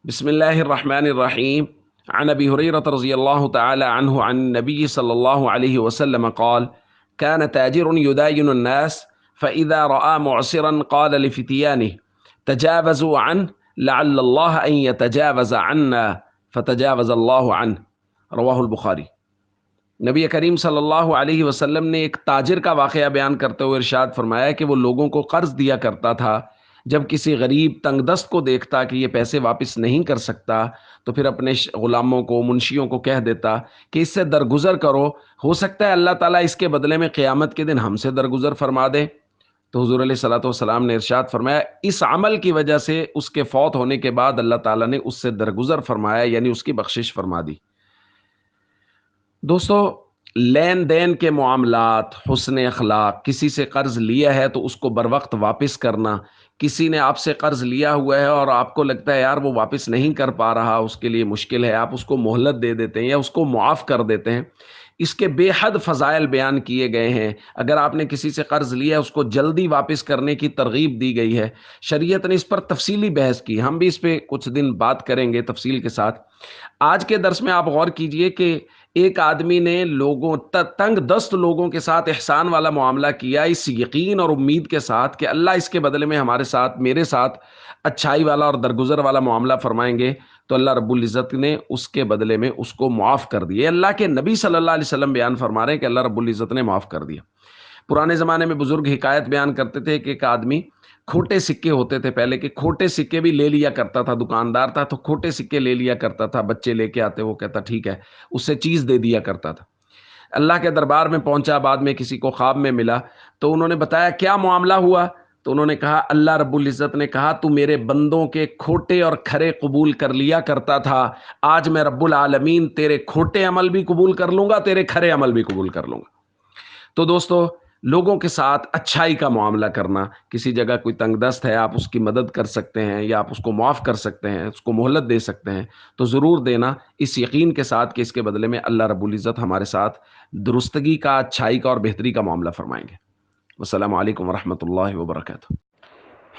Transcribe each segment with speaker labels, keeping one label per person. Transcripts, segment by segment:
Speaker 1: بسم الله الرحمن الرحيم. عن أبي هريرة رضي الله تعالى عنه عن النبي صلى الله عليه وسلم قال: كان تاجر يداين الناس فإذا رأى معسرا قال لفتيانه: تجاوزوا عنه لعل الله أن يتجاوز عنا فتجاوز الله عنه. رواہ البخاری۔ نبی کریم صلی اللہ علیہ وسلم نے ایک تاجر کا واقعہ بیان کرتے ہوئے ارشاد فرمایا کہ وہ لوگوں کو قرض دیا کرتا تھا۔ جب کسی غریب تنگ دست کو دیکھتا کہ یہ پیسے واپس نہیں کر سکتا تو پھر اپنے غلاموں کو، منشیوں کو کہہ دیتا کہ اس سے درگزر کرو، ہو سکتا ہے اللہ تعالیٰ اس کے بدلے میں قیامت کے دن ہم سے درگزر فرما دے۔ تو حضور علیہ الصلوۃ والسلام نے ارشاد فرمایا اس عمل کی وجہ سے اس کے فوت ہونے کے بعد اللہ تعالیٰ نے اس سے درگزر فرمایا، یعنی اس کی بخشش فرما دی۔ دوستو، لین دین کے معاملات، حسن اخلاق، کسی سے قرض لیا ہے تو اس کو بر وقت واپس کرنا، کسی نے آپ سے قرض لیا ہوا ہے اور آپ کو لگتا ہے یار وہ واپس نہیں کر پا رہا، اس کے لیے مشکل ہے، آپ اس کو مہلت دے دیتے ہیں یا اس کو معاف کر دیتے ہیں، اس کے بے حد فضائل بیان کیے گئے ہیں۔ اگر آپ نے کسی سے قرض لیا ہے اس کو جلدی واپس کرنے کی ترغیب دی گئی ہے۔ شریعت نے اس پر تفصیلی بحث کی، ہم بھی اس پہ کچھ دن بات کریں گے تفصیل کے ساتھ۔ آج کے درس میں آپ غور کیجئے کہ ایک آدمی نے تنگ دست لوگوں کے ساتھ احسان والا معاملہ کیا، اس یقین اور امید کے ساتھ کہ اللہ اس کے بدلے میں ہمارے ساتھ، میرے ساتھ اچھائی والا اور درگزر والا معاملہ فرمائیں گے، تو اللہ رب العزت نے اس کے بدلے میں اس کو معاف کر دیا۔ اللہ کے نبی صلی اللہ علیہ وسلم بیان فرما رہے ہیں کہ اللہ رب العزت نے معاف کر دیا۔ پرانے زمانے میں بزرگ حکایت بیان کرتے تھے کہ ایک آدمی، کھوٹے سکے ہوتے تھے پہلے، کہ کھوٹے سکے بھی لے لیا کرتا تھا، دکاندار تھا تو کھوٹے سکے لے لیا کرتا تھا، بچے لے کے آتے وہ کہتا ٹھیک ہے، اس سے چیز دے دیا کرتا تھا۔ اللہ کے دربار میں پہنچا، بعد میں کسی کو خواب میں ملا تو انہوں نے بتایا کیا معاملہ ہوا، تو انہوں نے کہا اللہ رب العزت نے کہا تو میرے بندوں کے کھوٹے اور کھرے قبول کر لیا کرتا تھا، آج میں رب العالمین تیرے کھوٹے عمل بھی قبول کر لوں گا، تیرے کھرے عمل بھی قبول کر لوں گا۔ تو دوستو، لوگوں کے ساتھ اچھائی کا معاملہ کرنا، کسی جگہ کوئی تنگ دست ہے، آپ اس کی مدد کر سکتے ہیں یا آپ اس کو معاف کر سکتے ہیں، اس کو مہلت دے سکتے ہیں تو ضرور دینا، اس یقین کے ساتھ کہ اس کے بدلے میں اللہ رب العزت ہمارے ساتھ درستگی کا، اچھائی کا اور بہتری کا معاملہ فرمائیں گے۔ السلام علیکم ورحمۃ اللہ وبرکاتہ۔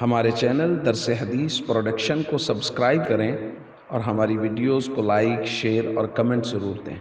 Speaker 1: ہمارے چینل درس حدیث پروڈکشن کو سبسکرائب کریں اور ہماری ویڈیوز کو لائک، شیئر اور کمنٹ ضرور دیں۔